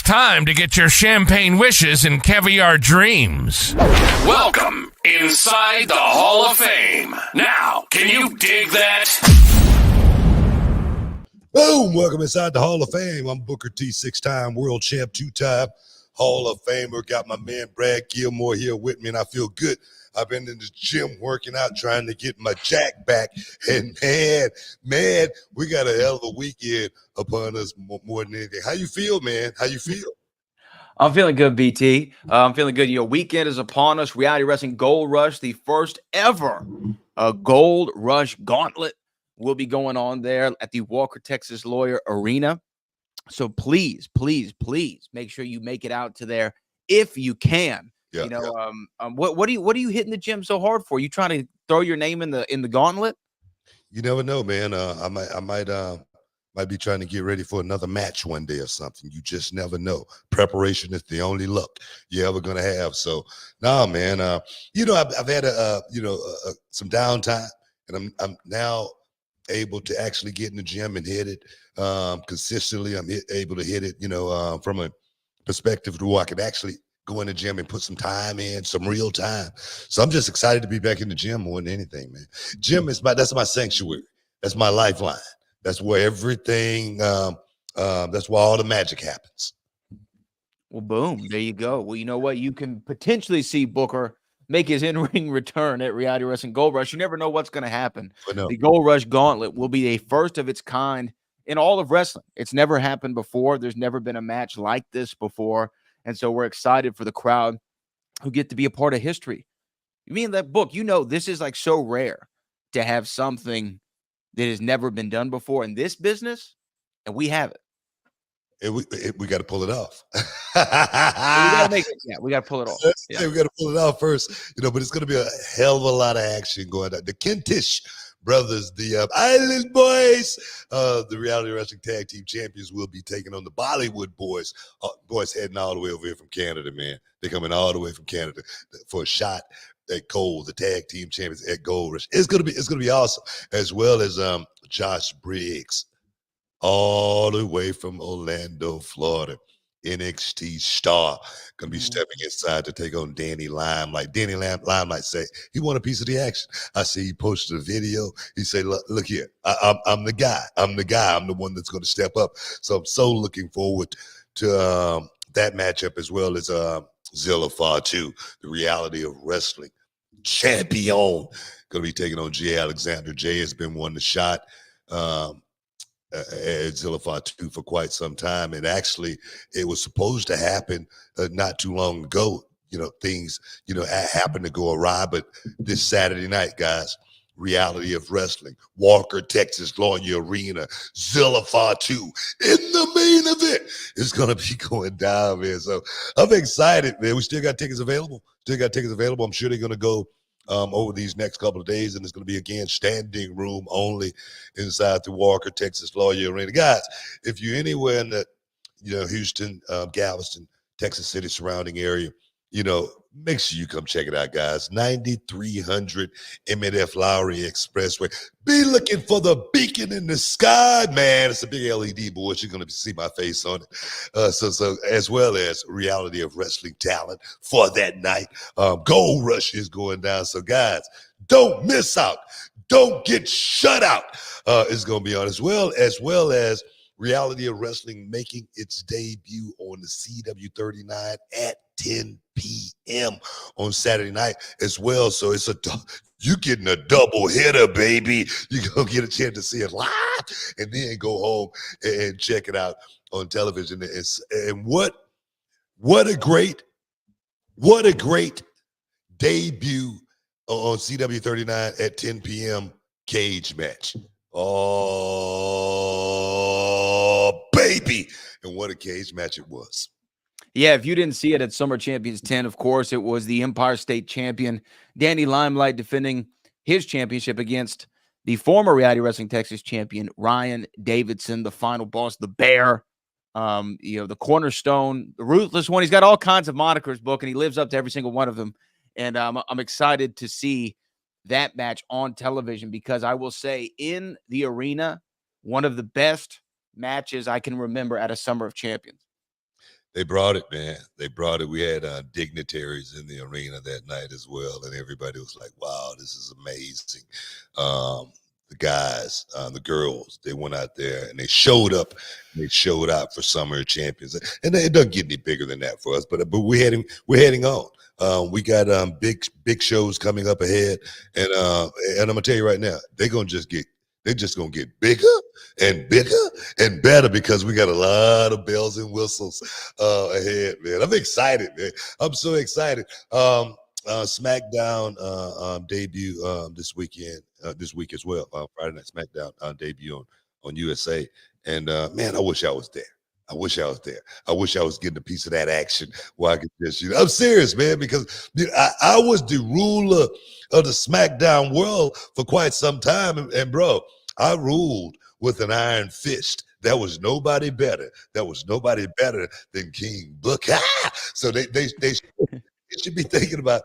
time to get your champagne wishes and caviar dreams. Welcome inside the Hall of Fame. Now, can you dig that? Boom! Welcome inside the Hall of Fame. I'm Booker T, 6-time world champ, 2-time Hall of Famer. Got my man Brad Gilmore here with me, and I feel good. I've been in the gym working out, trying to get my jack back. And man, we got a hell of a weekend upon us more than anything. How you feel, man? How you feel? I'm feeling good, BT. I'm feeling good. Weekend is upon us. Reality Wrestling Gold Rush, the first ever Gold Rush Gauntlet will be going on there at the Walker Texas Lawyer Arena. So please make sure you make it out to there if you can. Yeah, What are you hitting the gym so hard for? You trying to throw your name in the gauntlet? You never know, man. I might be trying to get ready for another match one day or something. You just never know. Preparation is the only luck you're ever gonna have. So, nah, man. I've had some downtime, and I'm now able to actually get in the gym and hit it consistently. I'm able to hit it, from a perspective where I could actually go in the gym and put some time in, some real time. So I'm just excited to be back in the gym more than anything, man. Gym that's my sanctuary. That's my lifeline. That's where everything, that's where all the magic happens. Well, boom, there you go. Well, you know what? You can potentially see Booker make his in-ring return at Reality Wrestling Gold Rush. You never know what's going to happen. No. The Gold Rush Gauntlet will be a first of its kind in all of wrestling. It's never happened before. There's never been a match like this before. And so we're excited for the crowd who get to be a part of history. You mean that book, this is like so rare to have something that has never been done before in this business, and we have it. We got to pull it off. We got to make it. Yeah, we got to pull it off. Yeah, we got to pull it off first, but it's going to be a hell of a lot of action going on. The Kentish brothers, the Island Boys, the Reality Wrestling Tag Team Champions, will be taking on the Bollywood Boys. Boys heading all the way over here from Canada, man. They're coming all the way from Canada for a shot at Gold, the Tag Team Champions at Gold Rush. It's gonna be awesome, as well as Josh Briggs, all the way from Orlando, Florida. NXT star gonna be stepping inside to take on Danny Limelight. Danny Limelight say he want a piece of the action. I see he posted a video. He said, "Look here, I'm the guy. I'm the one that's gonna step up." So I'm so looking forward to that matchup, as well as Zilla Fatu, the Reality of Wrestling champion, gonna be taking on Jay Alexander. Jay has been wanting a shot at Zilla Fatu for quite some time, and actually it was supposed to happen not too long ago. Things happened to go awry, but this Saturday night, guys, Reality of Wrestling, Walker Texas Lawyer Arena, Zilla Fatu in the main event is gonna be going down, man. So I'm excited, man. We still got tickets available. I'm sure they're gonna go over these next couple of days, and it's going to be, again, standing room only inside the Walker Texas Lawyer Arena. Guys, if you're anywhere in the Houston, Galveston, Texas City surrounding area, make sure you come check it out, guys. 9300 M&F Lowry Expressway. Be looking for the beacon in the sky, man. It's a big LED board. You're going to see my face on it. So as well as Reality of Wrestling talent for that night. Gold Rush is going down. So, guys, don't miss out. Don't get shut out. It's going to be on, as well as Reality of Wrestling making its debut on the CW39 at 10 p.m. on Saturday night as well. So you're getting a double hitter, baby. You're going to get a chance to see it live and then go home and check it out on television. And what a great debut on CW39 at 10 p.m. cage match. Oh, baby. And what a cage match it was. Yeah, if you didn't see it at Summer Champions 10, of course, it was the Empire State Champion, Danny Limelight, defending his championship against the former Reality Wrestling Texas Champion, Ryan Davidson, the final boss, the Bear, the Cornerstone, the Ruthless One. He's got all kinds of monikers, Book, and he lives up to every single one of them. And I'm excited to see that match on television, because I will say, in the arena, one of the best matches I can remember at a Summer of Champions. They brought it, man. They brought it. We had dignitaries in the arena that night as well, and everybody was like, "Wow, this is amazing." The guys, the girls, they went out there and they showed up. And they showed out for Summer Champions, and it doesn't get any bigger than that for us. But we're heading on. We got big shows coming up ahead, and I'm gonna tell you right now, they're just gonna get bigger and bigger and better because we got a lot of bells and whistles ahead, man. I'm excited, man. I'm so excited. SmackDown debut this weekend, this week as well. Friday Night SmackDown debut on USA, and man, I wish I was there. I wish I was there. I wish I was getting a piece of that action where I could just, I'm serious, man, because I was the ruler of the SmackDown world for quite some time, and bro, I ruled with an iron fist. There was nobody better. There was nobody better than King Booker. So they should be thinking about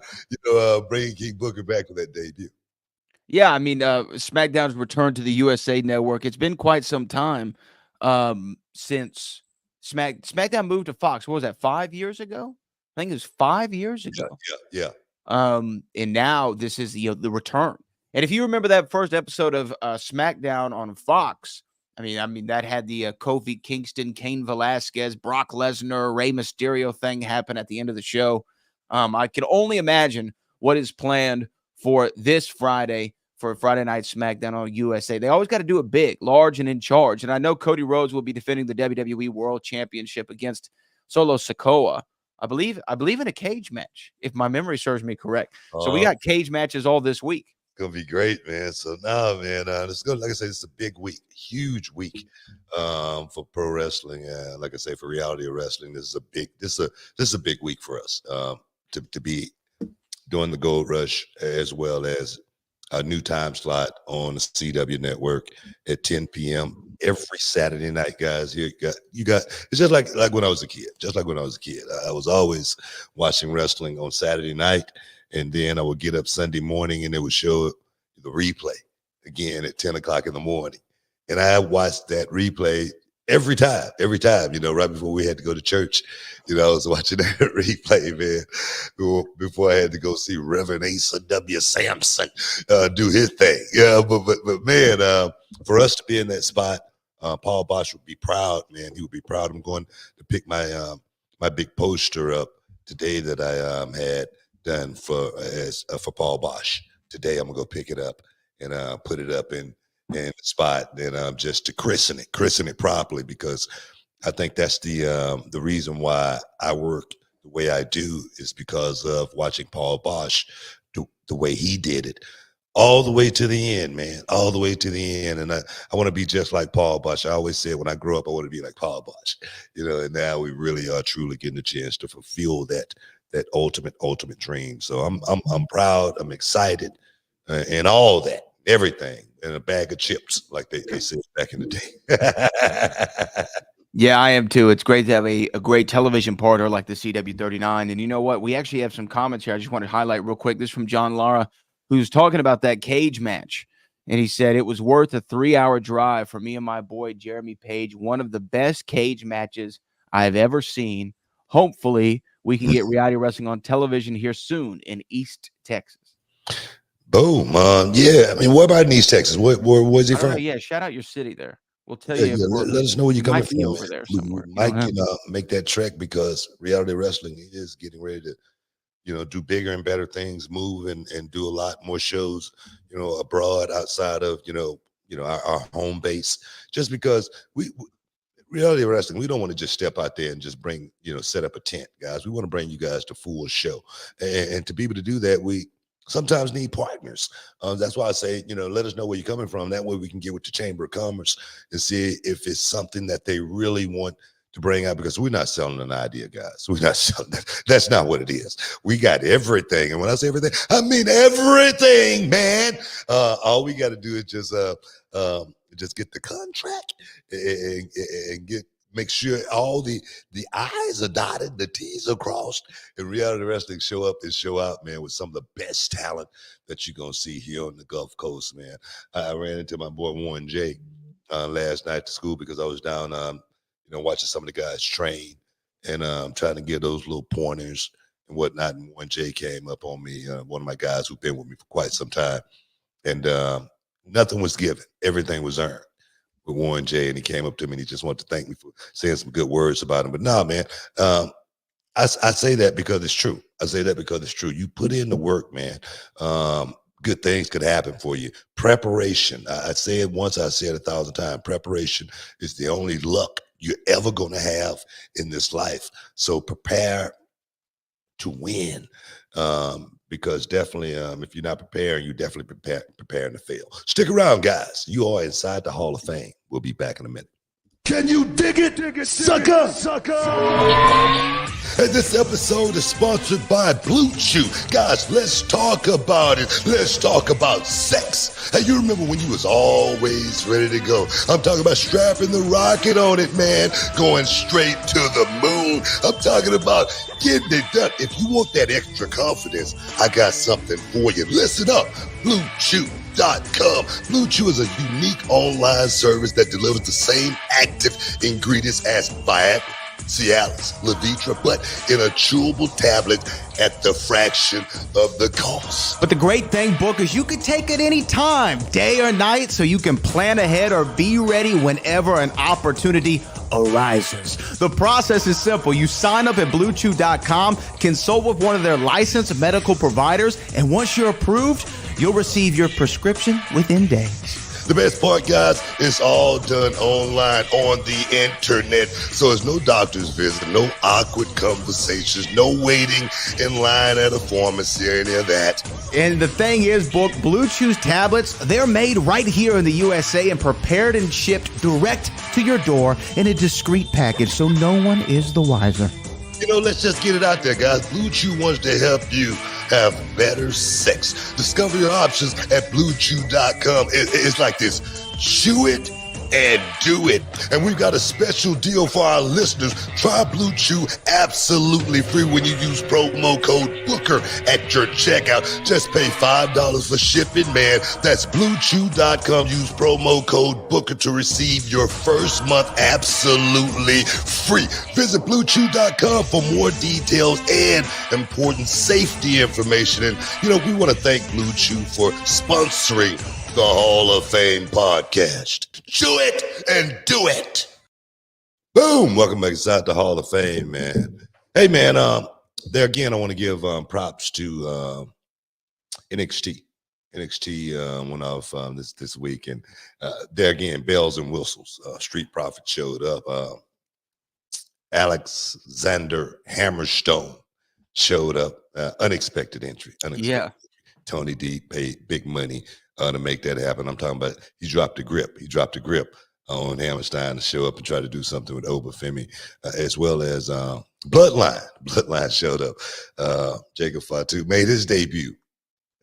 bringing King Booker back for that debut. Yeah, I mean, SmackDown's return to the USA Network. It's been quite some time since SmackDown moved to Fox. What was that, 5 years ago? I think it was 5 years ago. Yeah. And now this is the return. And if you remember that first episode of SmackDown on Fox, I mean that had the Kofi Kingston, Cain Velasquez, Brock Lesnar, Rey Mysterio thing happen at the end of the show. I can only imagine what is planned for this Friday for Friday Night SmackDown on USA. They always got to do it big, large, and in charge. And I know Cody Rhodes will be defending the WWE World Championship against Solo Sikoa. I believe in a cage match, if my memory serves me correct. So we got cage matches all this week. Gonna be great, man. So now, man, it's good. Like I said, it's a big week, huge week for pro wrestling. Like I say, for reality of wrestling, this is a big week for us to be doing the Gold Rush as well as a new time slot on the CW network at 10 p.m. every Saturday night, guys. You got it's just like when I was a kid. Just like when I was a kid, I was always watching wrestling on Saturday night. And then I would get up Sunday morning and they would show the replay again at 10 o'clock in the morning. And I watched that replay every time, right before we had to go to church. I was watching that replay, man, before I had to go see Reverend Asa W. Sampson do his thing. Yeah, but man, for us to be in that spot, Paul Bosch would be proud, man. He would be proud. I'm going to pick my big poster up today that I had done for Paul Bosch. Today I'm gonna go pick it up and put it up in the spot and just to christen it properly, because I think that's the reason why I work the way I do is because of watching Paul Bosch do the way he did it all the way to the end, man, all the way to the end. And I want to be just like Paul Bosch. I always said when I grow up, I want to be like Paul Bosch, and now we really are truly getting a chance to fulfill that ultimate dream. So I'm proud, I'm excited, and all that, everything, and a bag of chips, like they said back in the day. Yeah, I am too. It's great to have a great television partner like the CW39. And you know what? We actually have some comments here I just want to highlight real quick. This is from John Lara, who's talking about that cage match. And he said it was worth a 3-hour drive for me and my boy Jeremy Page. One of the best cage matches I've ever seen. Hopefully, we can get reality wrestling on television here soon in East Texas. Boom. Yeah. I mean, what about in East Texas? Where's he from? Yeah, shout out your city there. We'll tell you. Let us know where you're coming from. Over there somewhere. Mike can make that trek because reality wrestling is getting ready to, do bigger and better things, move and do a lot more shows, abroad outside of, our home base. Just because reality wrestling, we don't want to just step out there and just bring, set up a tent, guys. We want to bring you guys to full show. And to be able to do that, we sometimes need partners. That's why I say, let us know where you're coming from. That way we can get with the Chamber of Commerce and see if it's something that they really want to bring out, because we're not selling an idea, guys. We're not selling that. That's not what it is. We got everything. And when I say everything, I mean everything, man. All we got to do is just get the contract and make sure all the I's are dotted, the T's are crossed, and reality wrestling show up and show out, man, with some of the best talent that you're going to see here on the Gulf Coast, man. I ran into my boy Warren J last night to school because I was down, watching some of the guys train. and trying to give those little pointers and whatnot. And Warren J came up on me, one of my guys who've been with me for quite some time, and nothing was given. Everything was earned with Warren J. And he came up to me and he just wanted to thank me for saying some good words about him. But no, man, I say that because it's true. I say that because it's true. You put in the work, man. Good things could happen for you. Preparation. I say it once, I say it 1,000 times. Preparation is the only luck you're ever going to have in this life. So prepare to win. Because definitely, if you're not preparing, you definitely preparing to fail. Stick around, guys. You are inside the Hall of Fame. We'll be back in a minute. Can you dig it, sucker? And this episode is sponsored by Blue Chew. Guys, let's talk about it. Let's talk about sex. Hey, you remember when you was always ready to go? I'm talking about strapping the rocket on it, man. Going straight to the moon. I'm talking about getting it done. If you want that extra confidence, I got something for you. Listen up. BlueChew.com. Blue Chew is a unique online service that delivers the same active ingredients as Viagra, Cialis, Levitra, but in a chewable tablet at the fraction of the cost. But the great thing, Book, is you can take it any time, day or night, so you can plan ahead or be ready whenever an opportunity arises. The process is simple. You sign up at BlueChew.com, consult with one of their licensed medical providers, and once you're approved, you'll receive your prescription within days. The best part, guys, it's all done online on the internet. So there's no doctor's visit, no awkward conversations, no waiting in line at a pharmacy or any of that. And the thing is, Book, Blue Chew's tablets, they're made right here in the USA and prepared and shipped direct to your door in a discreet package, so no one is the wiser. You know, let's just get it out there, guys. Blue Chew wants to help you have better sex. Discover your options at BlueChew.com. It's like this. Chew it and do it. And we've got a special deal for our listeners. Try Blue Chew absolutely free when you use promo code Booker at your checkout. Just pay $5 for shipping, man. That's BlueChew.com. Use promo code Booker to receive your first month absolutely free. Visit BlueChew.com for more details and important safety information. And, you know, we want to thank Blue Chew for sponsoring the Hall of Fame podcast. Chew it and do it. Boom. Welcome back inside the Hall of Fame, man. Hey, man, there again, I want to give props to NXT. NXT went off this week, and there again, bells and whistles. Street Profit showed up. Alexander Hammerstone showed up. Unexpected entry. Yeah. Tony D paid big money to make that happen. I'm talking about he dropped the grip. He dropped the grip on Hammerstein to show up and try to do something with Obafemi, as well as Bloodline. Bloodline showed up. Jacob Fatu made his debut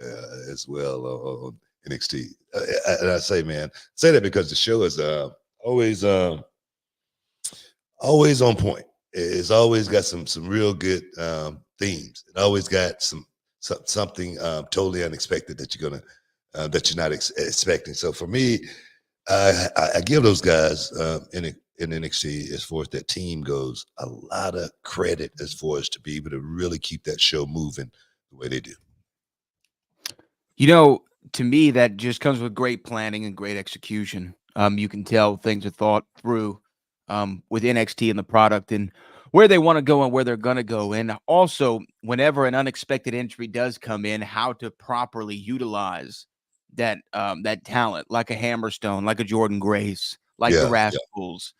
as well on NXT. And I say, man, say that because the show is always on point. It's always got some real good themes. It always got something totally unexpected that you're not expecting. So for me, I give those guys in NXT, as far as that team goes, a lot of credit as far as to be able to really keep that show moving the way they do. You know, to me, that just comes with great planning and great execution. You can tell things are thought through with NXT and the product and where they want to go and where they're going to go. And also, whenever an unexpected entry does come in, how to properly utilize that talent, like a Hammerstone, like a Jordan Grace, like the Rascals,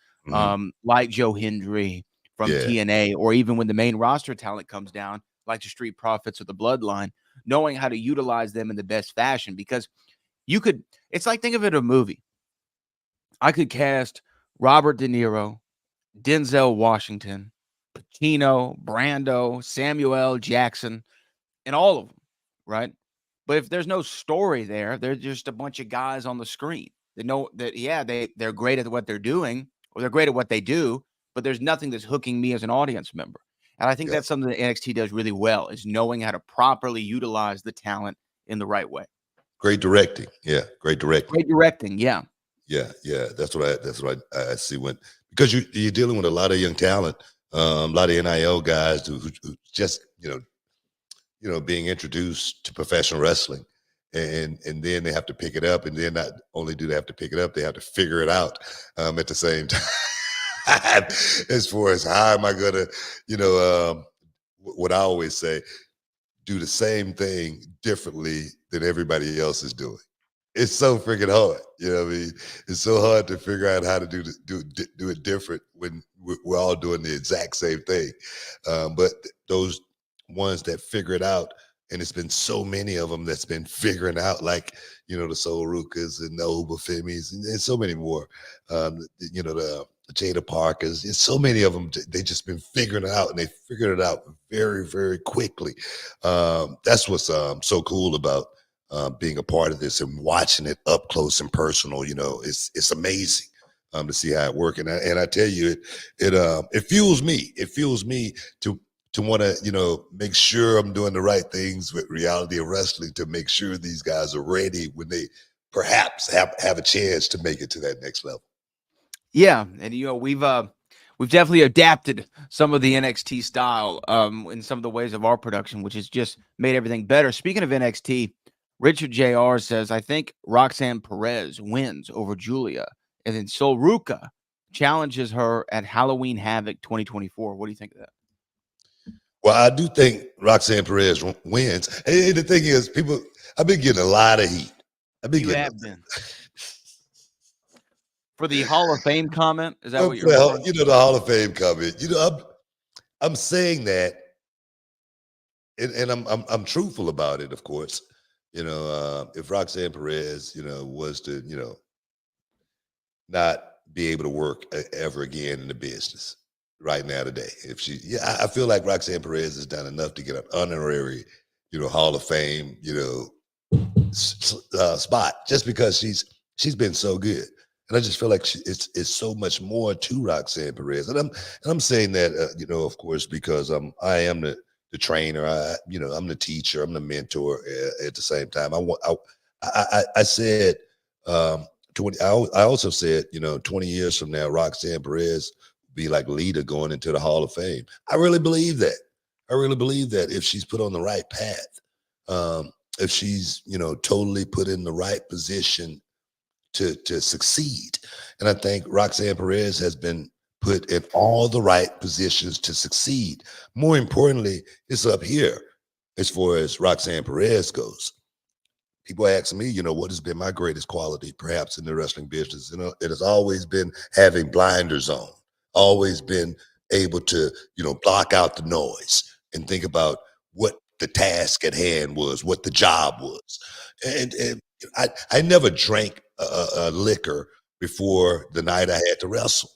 like Joe Hendry from TNA, or even when the main roster talent comes down, like the Street Profits or the Bloodline, knowing how to utilize them in the best fashion. Because it's like, think of it a movie. I could cast Robert De Niro, Denzel Washington, Pacino, Brando, Samuel Jackson, and all of them, right? But if there's no story there, they're just a bunch of guys on the screen. They know that, they're great at what they're doing, or they're great at what they do, but there's nothing that's hooking me as an audience member. And I think that's something that NXT does really well, is knowing how to properly utilize the talent in the right way. Great directing. Yeah. Great directing. Great directing. Yeah. Yeah. That's what I see because you're dealing with a lot of young talent A lot of NIL guys who just being introduced to professional wrestling, and then they have to pick it up, and then not only do they have to pick it up, they have to figure it out at the same time. As far as how am I gonna, what I always say, do the same thing differently than everybody else is doing. It's so freaking hard. You know what I mean? It's so hard to figure out how to do it different when we're all doing the exact same thing. But those ones that figure it out, and it's been so many of them that's been figuring out, like, the Sol Rukas and the Obafemis and so many more, the Jada Parkers. It's so many of them. They just been figuring it out, and they figured it out very, very quickly. That's what's so cool about being a part of this and watching it up close and personal. It's amazing to see how it works. And I tell you, it fuels me. It fuels me to want to, make sure I'm doing the right things with Reality of Wrestling, to make sure these guys are ready when they perhaps have a chance to make it to that next level. Yeah, and we've definitely adapted some of the NXT style in some of the ways of our production, which has just made everything better. Speaking of NXT, Richard JR says, I think Roxanne Perez wins over Julia, and then Sol Ruka challenges her at Halloween Havoc 2024. What do you think of that? Well, I do think Roxanne Perez wins. And the thing is, I've been getting a lot of heat. For the Hall of Fame comment? Is that what you're saying? The Hall of Fame comment. I'm saying that, and I'm truthful about it, of course. If Roxanne Perez, was to, not be able to work ever again in the business right now today, I feel like Roxanne Perez has done enough to get an honorary, Hall of Fame, spot, just because she's been so good. And I just feel like it's so much more to Roxanne Perez. And I'm saying that, of course, because I am the trainer. I'm the teacher. I'm the mentor at the same time. I said, 20. I also said, 20 years from now, Roxanne Perez will be like Lita going into the Hall of Fame. I really believe that. I really believe that if she's put on the right path, if she's, totally put in the right position to succeed. And I think Roxanne Perez has been put in all the right positions to succeed. More importantly, it's up here as far as Roxanne Perez goes. People ask me, what has been my greatest quality, perhaps in the wrestling business? It has always been having blinders on, always been able to, block out the noise and think about what the task at hand was, what the job was. And I never drank a liquor before the night I had to wrestle.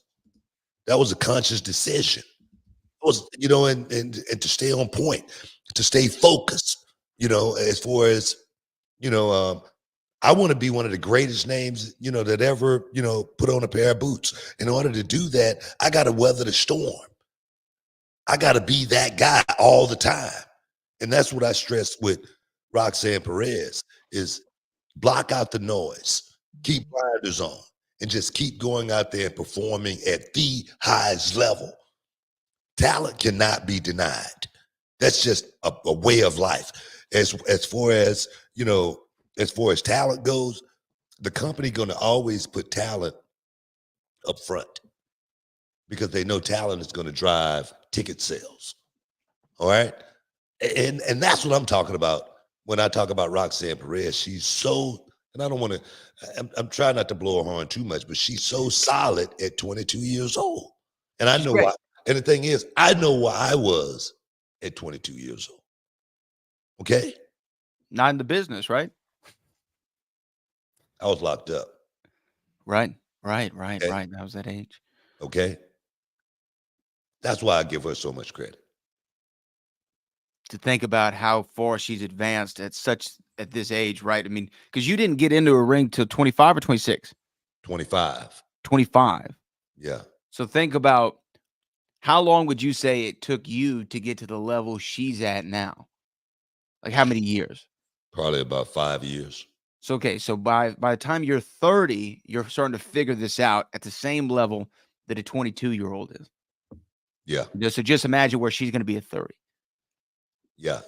That was a conscious decision. It was, and to stay on point, to stay focused, as far as, I want to be one of the greatest names, that ever, put on a pair of boots. In order to do that, I got to weather the storm. I got to be that guy all the time. And that's what I stress with Roxanne Perez is block out the noise, keep blinders on, and just keep going out there and performing at the highest level. Talent cannot be denied. That's just a way of life. As far as, as far as talent goes, the company going to always put talent up front because they know talent is going to drive ticket sales. All right. And that's what I'm talking about when I talk about Roxanne Perez. She's so, and I don't want to, I'm trying not to blow her horn too much, but she's so solid at 22 years old. And I know why. And the thing is, I know where I was at 22 years old. Okay. Not in the business, right? I was locked up. Right. Okay. Right. That was that age. Okay. That's why I give her so much credit. To think about how far she's advanced at this age, right? I mean, because you didn't get into a ring till 25 or 26? 25. 25. Yeah. So think about how long would you say it took you to get to the level she's at now? Like how many years? Probably about 5 years. So, okay. So by the time you're 30, you're starting to figure this out at the same level that a 22-year-old is. Yeah. So just imagine where she's going to be at 30. Yeah.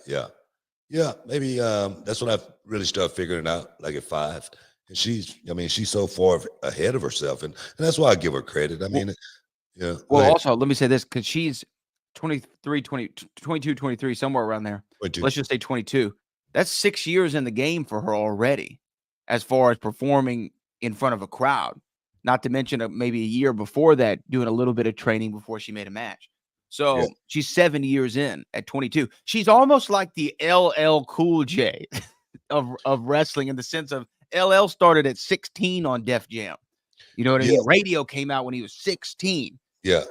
Maybe that's when I really started figuring it out, like at 5. And she's so far ahead of herself, and that's why I give her credit. I mean, yeah. Well, also, let me say this, because she's 23, 22, 23, somewhere around there. 22. Let's just say 22. That's 6 years in the game for her already, as far as performing in front of a crowd. Not to mention maybe a year before that, doing a little bit of training before she made a match. So she's 7 years in at 22. She's almost like the LL Cool J of wrestling, in the sense of LL started at 16 on Def Jam. You know what I mean? Radio came out when he was 16. Yeah.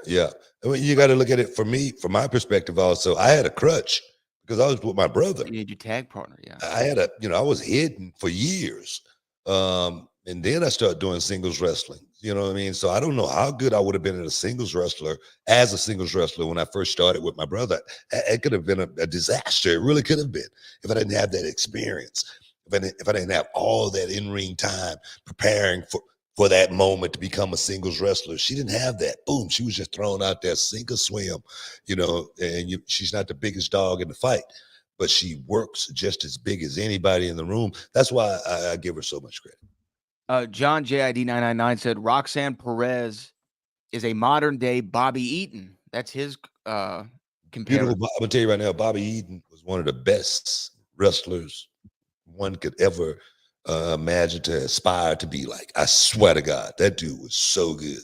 I mean, you got to look at it from my perspective also. I had a crutch because I was with my brother. You had your tag partner, yeah. I had I was hidden for years. And then I started doing singles wrestling. You know what I mean? So I don't know how good I would have been as a singles wrestler when I first started with my brother. It could have been a disaster. It really could have been, if I didn't have that experience. If I didn't have all that in-ring time preparing for that moment to become a singles wrestler. She didn't have that. Boom. She was just thrown out there, sink or swim, and she's not the biggest dog in the fight, but she works just as big as anybody in the room. That's why I give her so much credit. John JID999 said Roxanne Perez is a modern day Bobby Eaton. That's his comparison. I'm gonna tell you right now, Bobby Eaton was one of the best wrestlers one could ever imagine to aspire to be like. I swear to God, that dude was so good.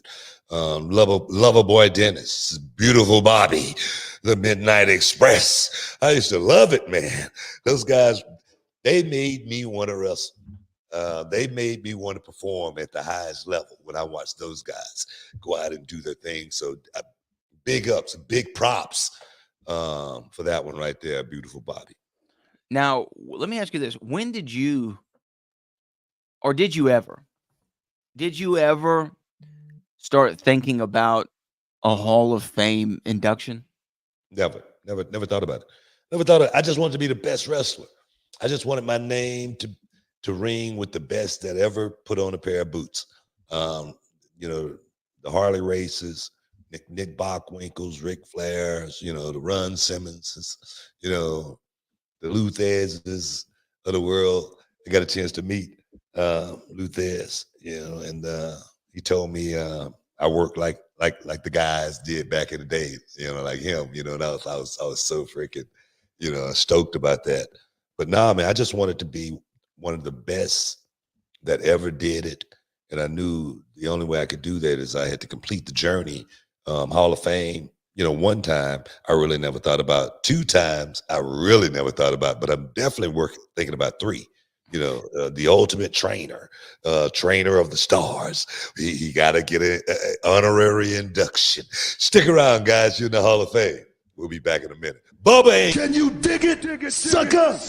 Lover Boy Dennis, beautiful Bobby, the Midnight Express. I used to love it, man. Those guys, they made me want to wrestle. They made me want to perform at the highest level when I watched those guys go out and do their thing. So big ups, big props for that one right there. Beautiful Bobby. Now, let me ask you this. When did you, or did you ever start thinking about a Hall of Fame induction? Never thought about it. Never thought I just wanted to be the best wrestler. I just wanted my name to ring with the best that ever put on a pair of boots. The Harley Races, Nick Bockwinkel's, Ric Flair's, the Ron Simmonses, the Luthers of the world. I got a chance to meet Luthers, and he told me I worked like the guys did back in the day, like him, and I was so freaking, stoked about that. But nah, man, I just wanted to be one of the best that ever did it. And I knew the only way I could do that is I had to complete the journey. Hall of Fame, one time I really never thought about. 2 times I really never thought about, but I'm definitely thinking about 3. The ultimate trainer of the stars. He got to get an honorary induction. Stick around, guys. You're in the Hall of Fame. We'll be back in a minute. Bubba, can you dig it, sucker?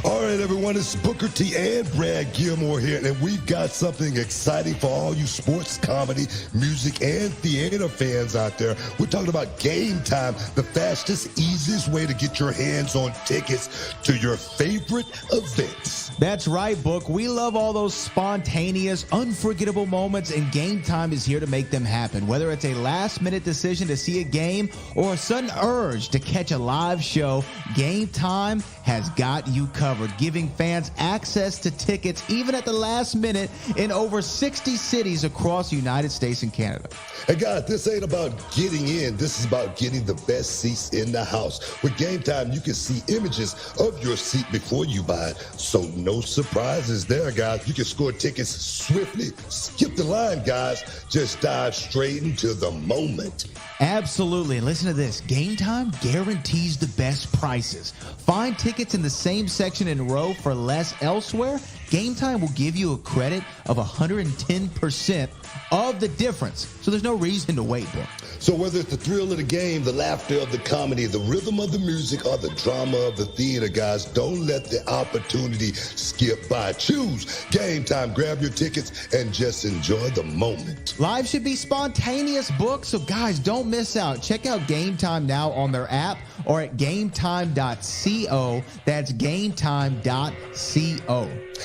All right, everyone, it's Booker T and Brad Gilmore here, and we've got something exciting for all you sports, comedy, music, and theater fans out there. We're talking about Game Time, the fastest, easiest way to get your hands on tickets to your favorite events. That's right, Book. We love all those spontaneous, unforgettable moments, and Game Time is here to make them happen. Whether it's a last-minute decision to see a game or a sudden urge to catch a live show, Game Time has got you covered, giving fans access to tickets even at the last minute in over 60 cities across the United States and Canada. Hey guys, this ain't about getting in. This is about getting the best seats in the house. With Game Time, you can see images of your seat before you buy it. So no surprises there, guys. You can score tickets swiftly. Skip the line, guys. Just dive straight into the moment. Absolutely. And listen to this. Game Time guarantees the best prices. Find tickets in the same section in row for less elsewhere. Game Time will give you a credit of 110% of the difference. So there's no reason to wait, bro. So whether it's the thrill of the game, the laughter of the comedy, the rhythm of the music, or the drama of the theater, guys, don't let the opportunity skip by. Choose Game Time. Grab your tickets and just enjoy the moment. Live should be spontaneous, Book. So guys, don't miss out. Check out Game Time now on their app or at gametime.co. That's gametime.co.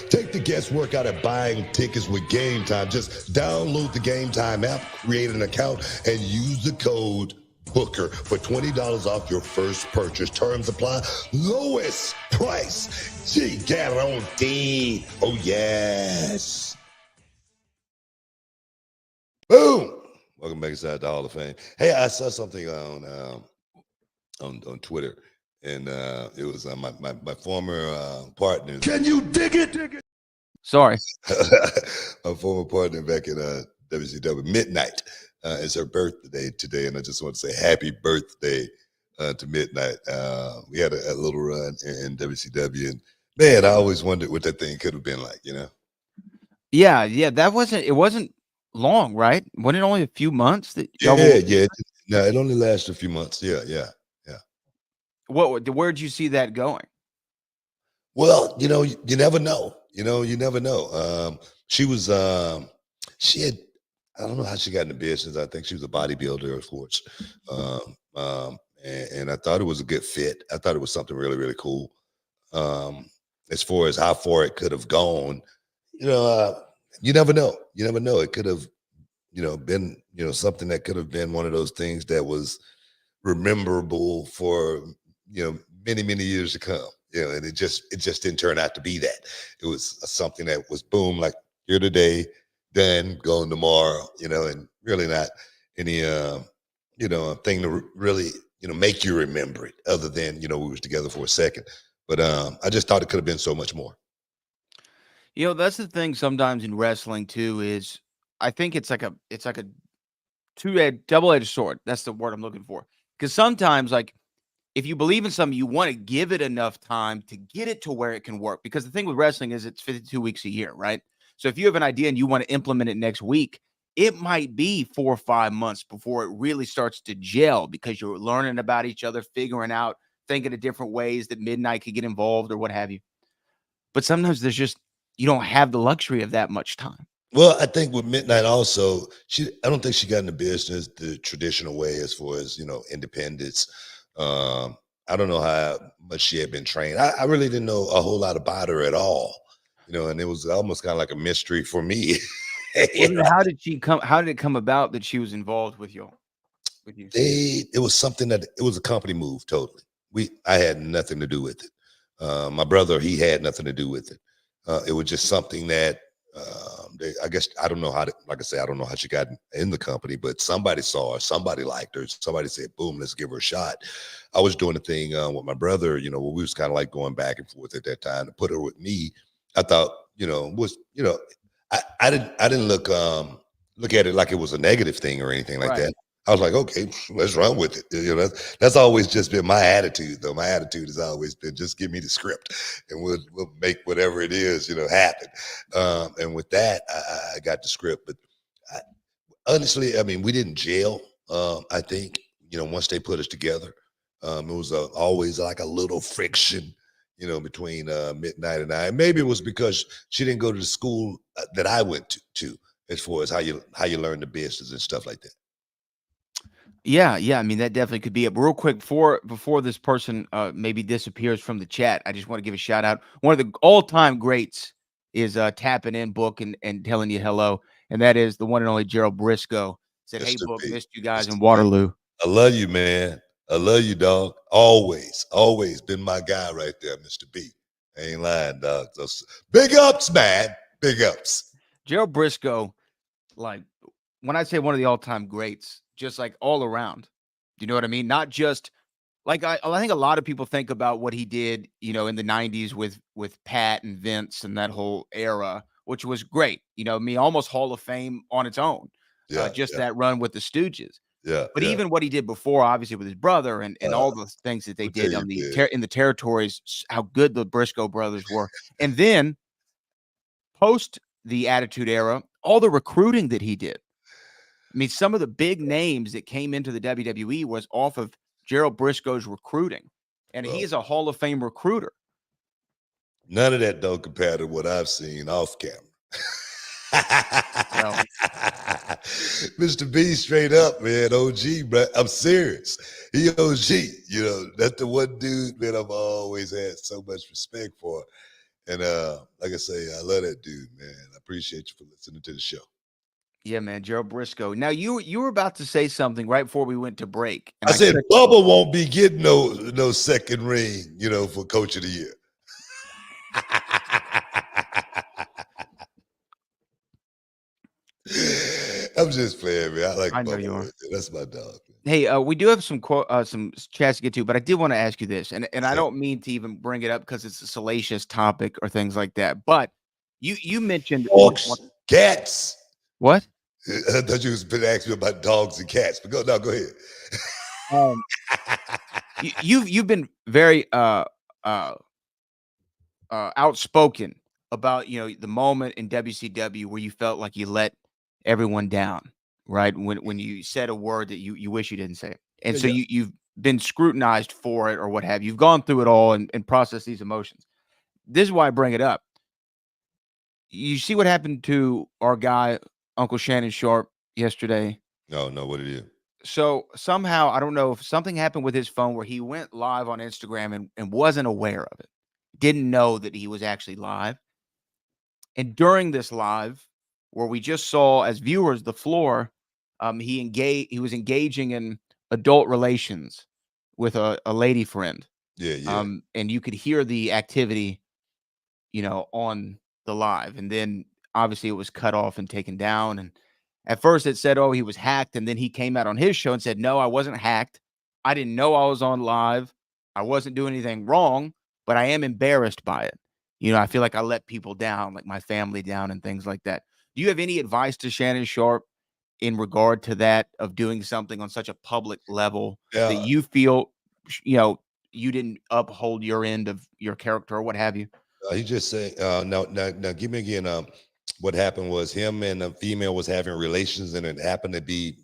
Take the guesswork out of buying tickets with Game Time. Just download the Game Time app, create an account, and use Use the code Booker for $20 off your first purchase. Terms apply. Lowest price guaranteed. Oh, yes. Boom. Welcome back inside the Hall of Fame. Hey, I saw something on Twitter, and it was my former partner. Can you dig it? Sorry. My former partner back in WCW, Midnight. It's her birthday today, and I just want to say happy birthday to Midnight. We had a little run in WCW, and man, I always wondered what that thing could have been like, you know? Yeah, it wasn't long, right? Wasn't it only a few months that Yeah. No, it only lasted a few months. Yeah. Where'd you see that going? Well, you never know. You never know. She was, she had, I don't know how she got into business. I think she was a bodybuilder, of course. And I thought it was a good fit. I thought it was something really, really cool. As far as how far it could have gone, you never know. You never know. It could have, been, something that could have been one of those things that was rememberable for, many, many years to come. And it just didn't turn out to be that. It was something that was boom, like here today, done, going tomorrow, and really not any, thing to really, make you remember it other than, we was together for a second. But I just thought it could have been so much more. That's the thing sometimes in wrestling too, is I think it's like a double-edged sword. That's the word I'm looking for. Because sometimes, like, if you believe in something, you want to give it enough time to get it to where it can work. Because the thing with wrestling is it's 52 weeks a year, right? So if you have an idea and you want to implement it next week, it might be 4 or 5 months before it really starts to gel because you're learning about each other, figuring out, thinking of different ways that Midnight could get involved or what have you. But sometimes you don't have the luxury of that much time. Well, I think with Midnight also, I don't think she got into business the traditional way as far as, independence. I don't know how much she had been trained. I really didn't know a whole lot about her at all, and it was almost kind of like a mystery for me. Well, how did it come about that she was involved with you? It was something it was a company move. Totally. I had nothing to do with it. My brother, he had nothing to do with it. It was just something that, I guess, I don't know I don't know how she got in the company, but somebody saw her, somebody liked her, somebody said, boom, let's give her a shot. I was doing a thing with my brother, we was kind of like going back and forth at that time. To put her with me, I thought, I didn't look at it like it was a negative thing or anything like that. I was like, okay, let's run with it. That's always just been my attitude, though. My attitude has always been just give me the script and we'll make whatever it is, happen. And with that, I got the script. But honestly, I mean, we didn't jail, I think, once they put us together. It was always like a little friction, between Midnight and I. And maybe it was because she didn't go to the school that I went to as far as how you learn the business and stuff like that. Yeah. I mean, that definitely could be it. But real quick, before this person maybe disappears from the chat, I just want to give a shout out. One of the all-time greats is tapping in, Book, and telling you hello, and that is the one and only Gerald Briscoe. Said, "Hey, Book, missed you guys in Waterloo." I love you, man. I love you, dog. Always been my guy right there, Mr. B. I ain't lying, dog. So, big ups, man. Big ups. Gerald Briscoe, like, when I say one of the all-time greats, just like all around, you know what I mean? Not just like I think a lot of people think about what he did, in the 90s with Pat and Vince and that whole era, which was great. Almost Hall of Fame on its own. Yeah, that run with the Stooges. Yeah. But even what he did before, obviously with his brother and all the things that they did on in the territories, how good the Briscoe brothers were. And then post the Attitude Era, all the recruiting that he did. I mean, some of the big names that came into the WWE was off of Gerald Briscoe's recruiting. And he is a Hall of Fame recruiter. None of that don't compare to what I've seen off camera. Well, Mr. B, straight up, man, OG, but I'm serious. He OG, that's the one dude that I've always had so much respect for. And like I say, I love that dude, man. I appreciate you for listening to the show. Yeah, man, Gerald Briscoe. Now you were about to say something right before we went to break, and I said cut- Bubba won't be getting no second ring, for Coach of the Year. I'm just playing, man. I like I know Bubba. you are. That's my dog. Hey, we do have some some chats to get to, but I did want to ask you this, and I Yeah. don't mean to even bring it up because it's a salacious topic or things like that. But you mentioned Dogs, cats. what? I thought you was been asking me about dogs and cats, but go ahead. Um, you've been very outspoken about the moment in WCW where you felt like you let everyone down, right? When you said a word that you wish you didn't say, and so Yeah. you've been scrutinized for it or what have you. You've gone through it all and processed these emotions. This is why I bring it up. You see what happened to our guy Uncle Shannon Sharp yesterday. No, what it is. So somehow I don't know if something happened with his phone where he went live on Instagram and wasn't aware of it, didn't know that he was actually live. And during this live, where we just saw as viewers the floor, he was engaging in adult relations with a lady friend. Yeah. And you could hear the activity, on the live. And then obviously it was cut off and taken down. And at first it said, oh, he was hacked. And then he came out on his show and said, no, I wasn't hacked. I didn't know I was on live. I wasn't doing anything wrong, but I am embarrassed by it. I feel like I let people down, like my family down and things like that. Do you have any advice to Shannon Sharp in regard to that, of doing something on such a public level that Yeah. you feel, you didn't uphold your end of your character or what have you? He just said, now, give me again. What happened was him and a female was having relations, and it happened to be,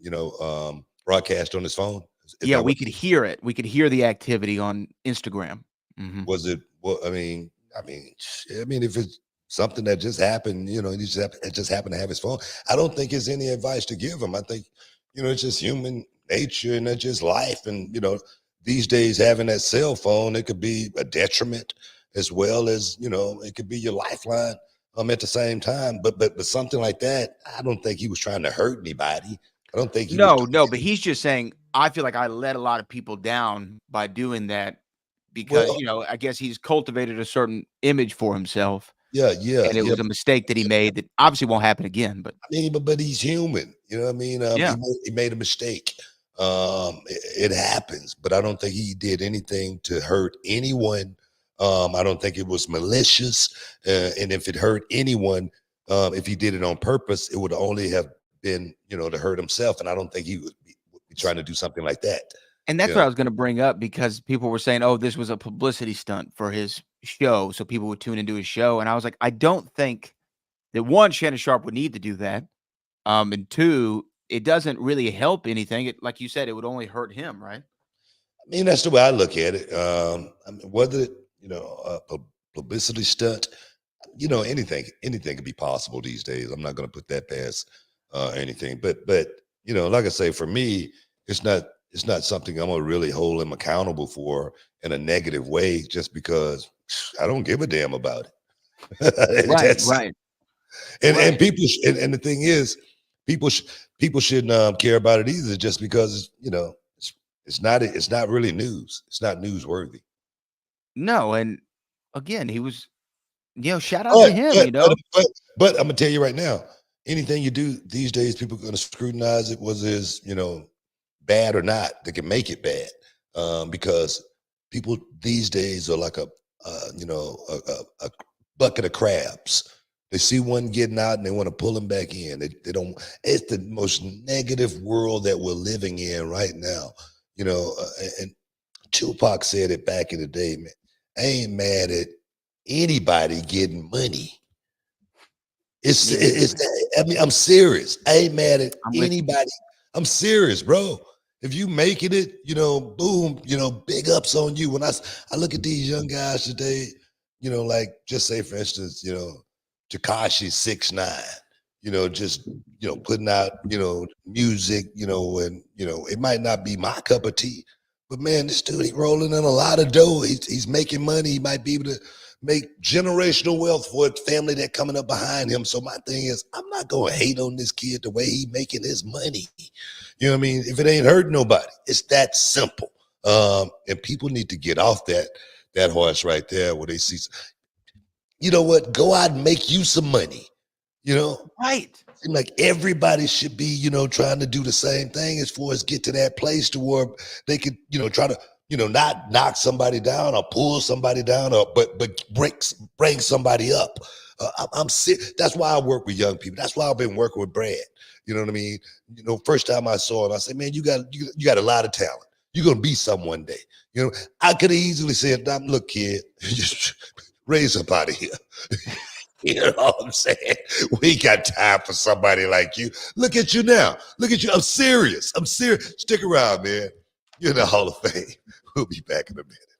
broadcast on his phone. Is Yeah, that we could hear it. We could hear the activity on Instagram. Mhm. was it? Well, I mean, if it's something that just happened, it just happened to have his phone. I don't think there's any advice to give him. I think, it's just human nature and it's just life. And, these days having that cell phone, it could be a detriment as well as, it could be your lifeline at the same time. But something like that, I don't think he was trying to hurt anybody. I don't think he was. No, but he's just saying, I feel like I let a lot of people down by doing that because, Well, I guess he's cultivated a certain image for himself, yeah. and it was a mistake that he made that obviously won't happen again. But I mean, but he's human. You know what I mean? Yeah. He made a mistake. It happens, but I don't think he did anything to hurt anyone. I don't think it was malicious. And if it hurt anyone, if he did it on purpose, it would only have been, to hurt himself. And I don't think he would be trying to do something like that. And that's Yeah. what I was going to bring up, because people were saying, oh, this was a publicity stunt for his show, so people would tune into his show. And I was like, I don't think that, one, Shannon Sharp would need to do that. And two, it doesn't really help anything. It, like you said, it would only hurt him, right? I mean, that's the way I look at it. I mean, whether, a publicity stunt, anything could be possible these days. I'm not going to put that past anything, but like I say, for me, it's not something I'm gonna really hold him accountable for in a negative way, just because I don't give a damn about it. Right. And people, and the thing is, people shouldn't care about it either, just because it's not really news. It's not newsworthy. No, and again, he was, shout out to him, But I'm gonna tell you right now, anything you do these days, people are gonna scrutinize it, whether it's bad or not. They can make it bad, because people these days are like a bucket of crabs. They see one getting out and they want to pull them back in. They don't. It's the most negative world that we're living in right now. And Tupac said it back in the day, man. I ain't mad at anybody getting money. I mean, I'm serious. I ain't mad at anybody. I'm serious, bro. If you making it, boom, big ups on you. When I look at these young guys today, like, just say for instance, Tekashi 6ix9ine, just putting out, music, and it might not be my cup of tea, but man, this dude, he rolling in a lot of dough. He's making money. He might be able to make generational wealth for a family that coming up behind him. So my thing is, I'm not gonna hate on this kid the way he making his money. You know what I mean? If it ain't hurting nobody, it's that simple. And people need to get off that horse right there where they see, you know what? Go out and make you some money. You know, Right. seem like everybody should be, trying to do the same thing as far as get to that place to where they could, try to, not knock somebody down or pull somebody down or but bring somebody up. I'm sick. That's why I work with young people. That's why I've been working with Brad. You know what I mean? First time I saw him, I said, man, you got a lot of talent. You're gonna be some one day. I could have easily said, look, kid, just raise up out of here. You know what I'm saying? We ain't got time for somebody like you. Look at you now. Look at you. I'm serious. Stick around, man. You're in the Hall of Fame. We'll be back in a minute.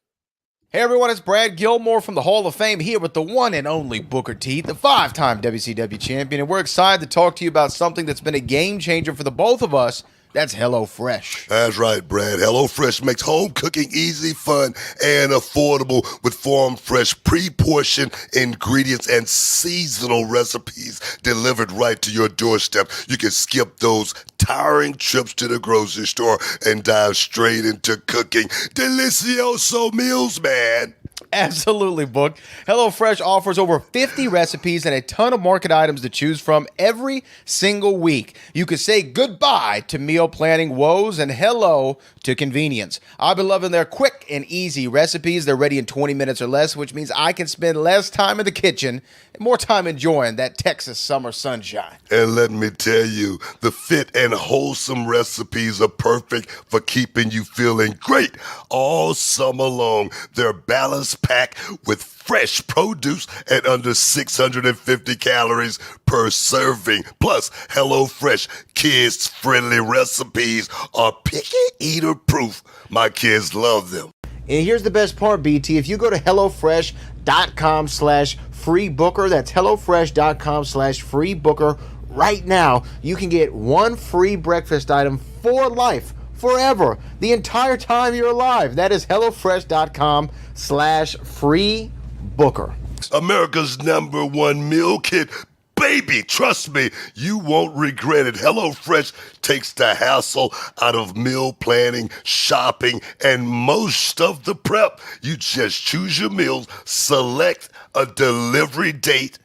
Hey everyone, it's Brad Gilmore from the Hall of Fame here with the one and only Booker T, the 5-time WCW champion, and we're excited to talk to you about something that's been a game changer for the both of us. That's HelloFresh. That's right, Brad. HelloFresh makes home cooking easy, fun, and affordable with farm fresh, pre-portioned ingredients and seasonal recipes delivered right to your doorstep. You can skip those tiring trips to the grocery store and dive straight into cooking delicioso meals, man. Absolutely, Book. HelloFresh offers over 50 recipes and a ton of market items to choose from every single week. You can say goodbye to meal planning woes and hello to convenience. I've been loving their quick and easy recipes. They're ready in 20 minutes or less, which means I can spend less time in the kitchen and more time enjoying that Texas summer sunshine. And let me tell you, the fit and wholesome recipes are perfect for keeping you feeling great all summer long. They're balanced pack with fresh produce at under 650 calories per serving. Plus, HelloFresh kids-friendly recipes are picky eater proof. My kids love them. And here's the best part, BT. If you go to HelloFresh.com/freebooker, that's HelloFresh.com/freebooker right now, you can get one free breakfast item for life. Forever, the entire time you're alive. That is HelloFresh.com/freebooker. America's #1 meal kit. Baby, trust me, you won't regret it. HelloFresh takes the hassle out of meal planning, shopping, and most of the prep. You just choose your meals, select a delivery date,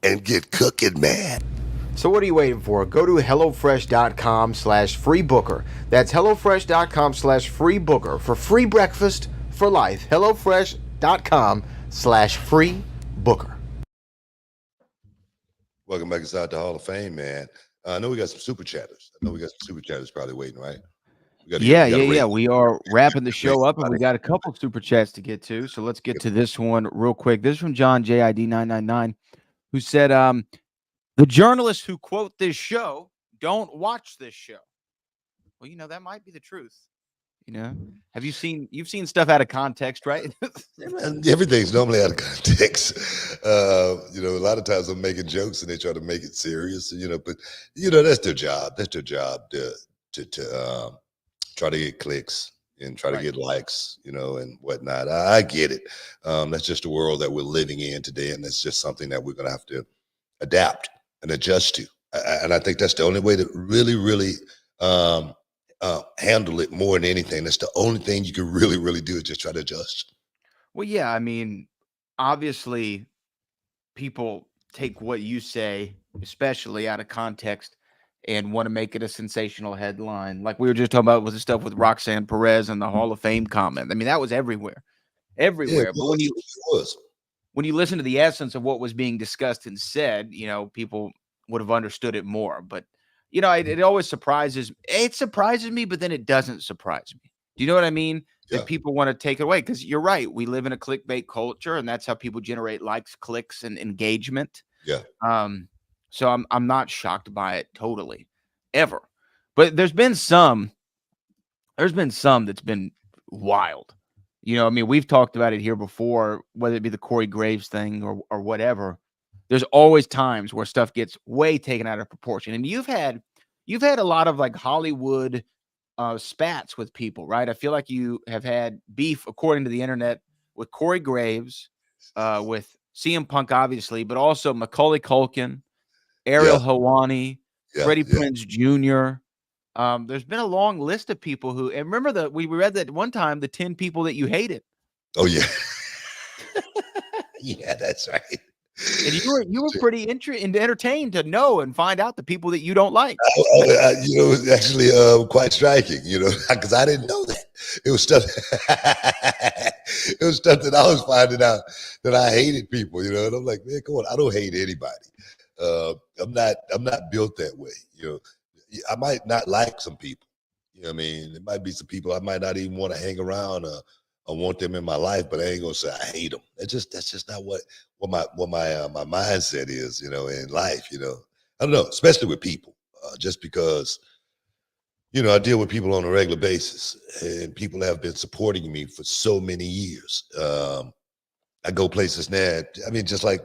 and get cooking, man. So what are you waiting for? Go to HelloFresh.com/freebooker. That's HelloFresh.com/freebooker for free breakfast for life. HelloFresh.com/freebooker. Welcome back inside the Hall of Fame, man. I know we got some super chatters. Probably waiting, right? Yeah. We are wrapping the show up, and we got a couple super chats to get to. So let's get to this one real quick. This is from John JID 999, who said, the journalists who quote this show don't watch this show. Well, that might be the truth. You've seen stuff out of context, right? Everything's normally out of context. A lot of times I'm making jokes and they try to make it serious, but that's their job. That's their job to try to get clicks and try to get likes, and whatnot. I get it. That's just the world that we're living in today. And that's just something that we're going to have to adapt and adjust to. And I think that's the only way to really, really handle it more than anything. That's the only thing you can really, really do is just try to adjust. Well, yeah, obviously people take what you say, especially out of context, and want to make it a sensational headline. Like we were just talking about with the stuff with Roxanne Perez and the Hall of Fame comment. That was everywhere. Yeah, But when you listen to the essence of what was being discussed and said, people would have understood it more. But, it always surprises me, but then it doesn't surprise me. Do you know what I mean? Yeah. That people want to take it away. Because you're right. We live in a clickbait culture, and that's how people generate likes, clicks, and engagement. Yeah. So I'm not shocked by it totally, ever. But there's been some that's been wild. We've talked about it here before, whether it be the Corey Graves thing or whatever. There's always times where stuff gets way taken out of proportion. And you've had a lot of like Hollywood spats with people, right? I feel like you have had beef, according to the internet, with Corey Graves, with CM Punk, obviously, but also Macaulay Culkin, Ariel Yeah, Helwani, yeah, Freddie yeah. Prinze Jr. There's been a long list of people who, and remember that we read that one time, the 10 people that you hated. Oh yeah. Yeah, that's right. And you were pretty entertained to know and find out the people that you don't like. It was actually quite striking, because I didn't know that. It was stuff. It was stuff that I was finding out that I hated people, and I'm like, man, come on, I don't hate anybody. I'm not built that way, I might not like some people, what I mean. There might be some people I might not even want to hang around. I want them in my life, but I ain't gonna say I hate them. That's just not what my mindset is, in life. I don't know, especially with people, just because I deal with people on a regular basis, and people have been supporting me for so many years. I go places now. I mean, just like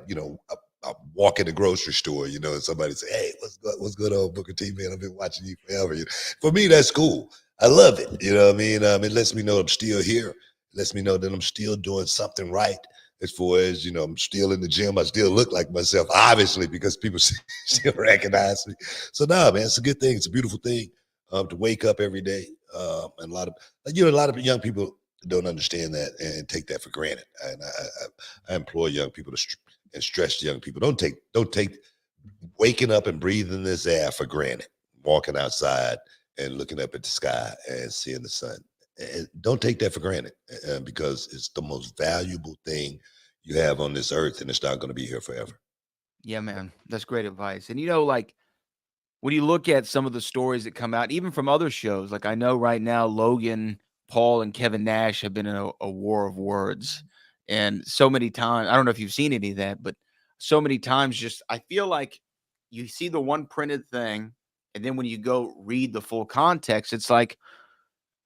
I walk in the grocery store, and somebody say, "Hey, what's good on Booker T, man? I've been watching you forever." For me, that's cool. I love it. You know what I mean? It lets me know I'm still here. It lets me know that I'm still doing something right. As far as I'm still in the gym. I still look like myself, obviously, because people still recognize me. So no, man, it's a good thing. It's a beautiful thing to wake up every day. And a lot of young people don't understand that and take that for granted. And I implore young people to and stress young people, don't take waking up and breathing this air for granted. Walking outside and looking up at the sky and seeing the sun. And don't take that for granted, because it's the most valuable thing you have on this earth, and it's not going to be here forever. Yeah, man, that's great advice. And like when you look at some of the stories that come out, even from other shows, like I know right now Logan Paul and Kevin Nash have been in a war of words, and so many times, I don't know if you've seen any of that, but so many times, just I feel like you see the one printed thing, and then when you go read the full context, it's like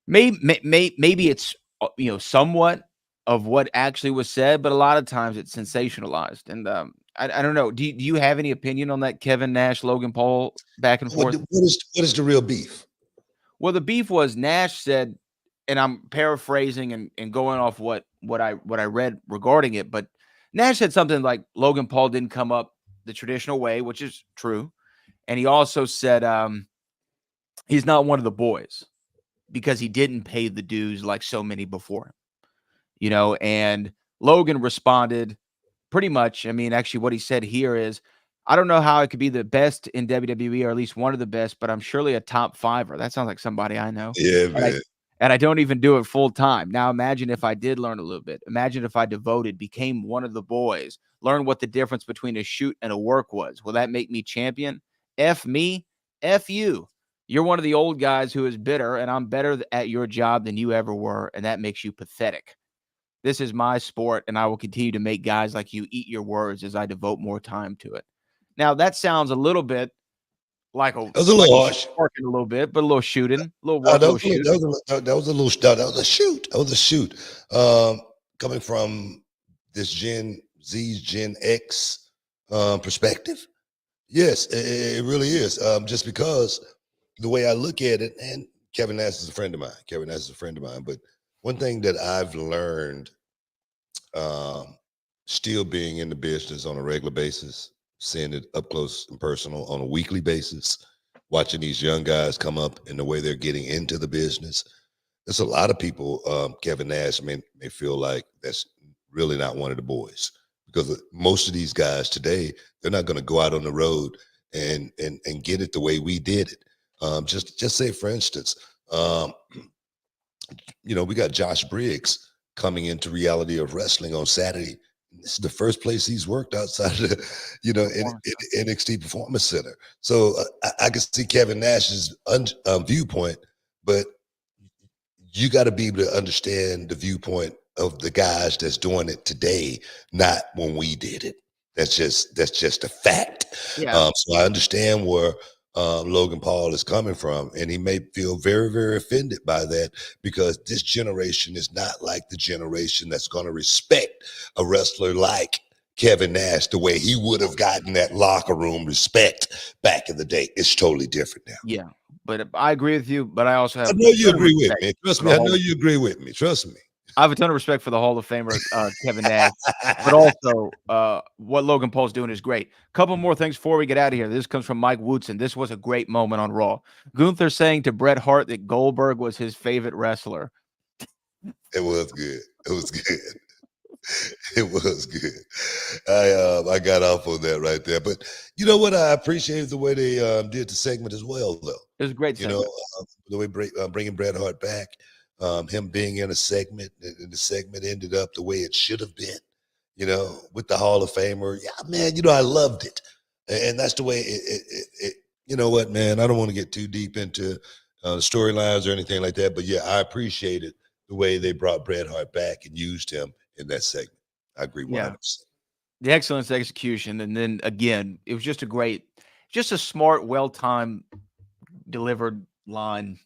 maybe it's somewhat of what actually was said, but a lot of times it's sensationalized. And I don't know. Do you have any opinion on that Kevin Nash, Logan Paul back and forth? What is the real beef? Well, the beef was Nash said, and I'm paraphrasing and going off what I read regarding it, but Nash said something like Logan Paul didn't come up the traditional way, which is true. And he also said he's not one of the boys because he didn't pay the dues like so many before him, and Logan responded pretty much. I mean, actually what he said here is, I don't know how I could be the best in WWE, or at least one of the best, but I'm surely a top fiver. That sounds like somebody I know. Yeah, man. And I don't even do it full time. Now imagine if I did learn a little bit. Imagine if I devoted, became one of the boys, learn what the difference between a shoot and a work was. Will that make me champion? F me, F you. You're one of the old guys who is bitter, and I'm better at your job than you ever were, and that makes you pathetic. This is my sport, and I will continue to make guys like you eat your words as I devote more time to it. Now, that sounds a little bit like that was a little harsh. Working a little bit, but a little shooting, a little That work, was a shoot. Coming from this Gen Z's Gen X perspective. Yes, it really is. Just because the way I look at it, and Kevin Nash is a friend of mine. But one thing that I've learned, still being in the business on a regular basis, seeing it up close and personal on a weekly basis, watching these young guys come up and the way they're getting into the business. There's a lot of people, Kevin Nash may feel like that's really not one of the boys, because most of these guys today, they're not going to go out on the road and get it the way we did it. Just say, for instance, we got Josh Briggs coming into Reality of Wrestling on Saturday. This is the first place he's worked outside of the, in NXT Performance Center. So I can see Kevin Nash's viewpoint, but you got to be able to understand the viewpoint of the guys that's doing it today, not when we did it. That's just a fact. Yeah. So I understand where Logan Paul is coming from, and he may feel very, very offended by that, because this generation is not like the generation that's going to respect a wrestler like Kevin Nash the way he would have gotten that locker room respect back in the day. It's totally different now. Yeah, but I agree with you, but I also have. I know you agree with me. Trust me. I know you agree with me. Trust me. I have a ton of respect for the Hall of Famer, Kevin Nash, but also what Logan Paul's doing is great. Couple more things before we get out of here. This comes from Mike Wootson. This was a great moment on Raw. Gunther saying to Bret Hart that Goldberg was his favorite wrestler. It was good. It was good. It was good. I got off on that right there. But you know what? I appreciated the way they did the segment as well, though. It was a great segment. The way bringing Bret Hart back, him being in a segment, and the segment ended up the way it should have been, with the Hall of Famer. Yeah, man, I loved it. And that's the way it you know what, man, I don't want to get too deep into storylines or anything like that. But yeah, I appreciated the way they brought Bret Hart back and used him in that segment. I agree 100%. Yeah. The excellence execution. And then again, it was just a smart, well-timed, delivered line.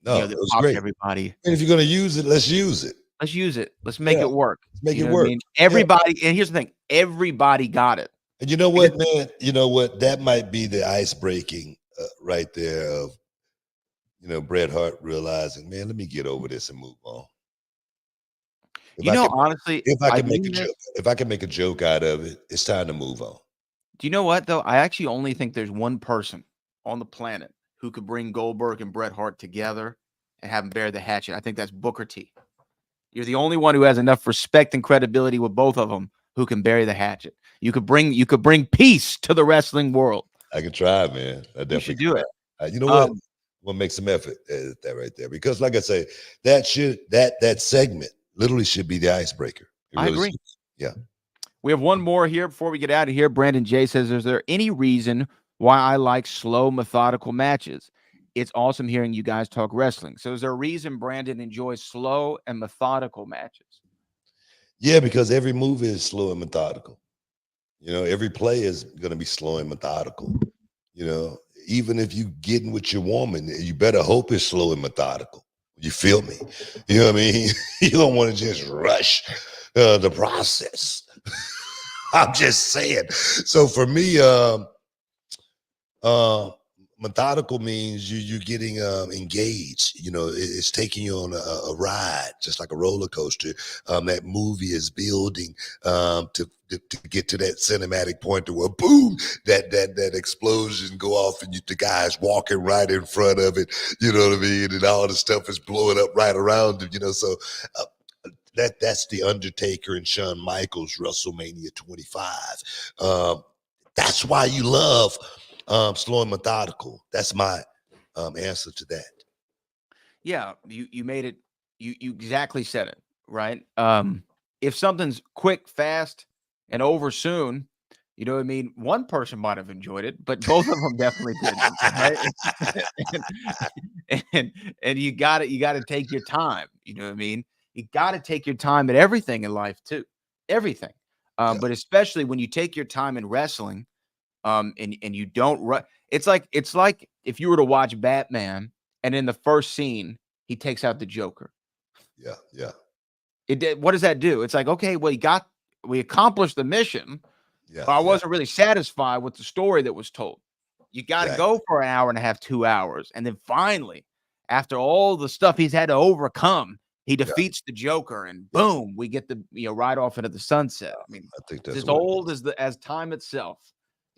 No, that it was popped great. Everybody. And if you're going to use it, let's use it. Let's use it. Let's make it work. Make it work. Everybody, and here's the thing, everybody got it. And you know what, man? You know what? That might be the ice breaking right there of, Bret Hart realizing, man, let me get over this and move on. Honestly, if I can make a joke out of it, it's time to move on. Do you know what, though? I actually only think there's one person on the planet who could bring Goldberg and Bret Hart together and have them bear the hatchet. I think that's Booker T. You're the only one who has enough respect and credibility with both of them who can bury the hatchet. You could bring peace to the wrestling world. I can try, man. I definitely should do it. You know what? We'll make some effort at that right there, because, like I say, that segment literally should be the icebreaker. I agree. Yeah. We have one more here before we get out of here. Brandon J says, is there any reason why I like slow, methodical matches? It's awesome hearing you guys talk wrestling. So is there a reason Brandon enjoys slow and methodical matches? Yeah, because every move is slow and methodical. Every play is going to be slow and methodical. Even if you getting with your woman, you better hope it's slow and methodical. You feel me? You know what I mean? You don't want to just rush the process. I'm just saying. So for me, methodical means you're getting engaged. It's taking you on a ride, just like a roller coaster. That movie is building to get to that cinematic point to where boom, that explosion go off, and the guy's walking right in front of it. You know what I mean? And all the stuff is blowing up right around him. So that's the Undertaker and Shawn Michaels WrestleMania 25. That's why you love slow and methodical. That's my answer to that. Yeah, you made it. You exactly said it, right? If something's quick, fast, and over soon, you know what I mean? One person might have enjoyed it, but both of them definitely didn't. Right? and you got to take your time. You know what I mean? You got to take your time at everything in life too. Everything. But especially when you take your time in wrestling, and you don't run. It's like if you were to watch Batman and in the first scene he takes out the Joker. Yeah. What does that do? It's like, okay, well, we accomplished the mission. Yeah. But I wasn't really satisfied with the story that was told. You got to go for an hour and a half, 2 hours, and then finally, after all the stuff he's had to overcome, he defeats the Joker, and boom, we get the ride off into the sunset. I mean, I think that's as old as time itself.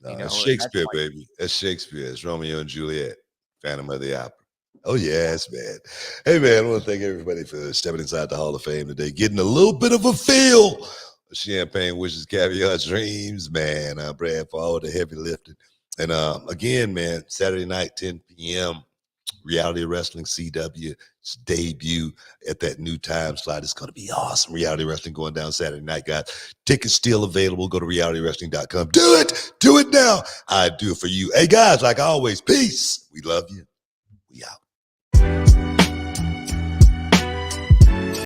No, it's Shakespeare, baby. It's Shakespeare. It's Romeo and Juliet, Phantom of the Opera. Oh, yes, man. Hey, man, I want to thank everybody for stepping inside the Hall of Fame today, getting a little bit of a feel of Champagne Wishes, Caviar Dreams, man. Brad, for all the heavy lifting. And again, man, Saturday night, 10 p.m., Reality Wrestling CW's debut at that new time slot. It's going to be awesome. Reality Wrestling going down Saturday night, guys. Tickets still available. Go to realitywrestling.com. Do it. Do it now. I do it for you. Hey, guys, like always, peace. We love you. We out.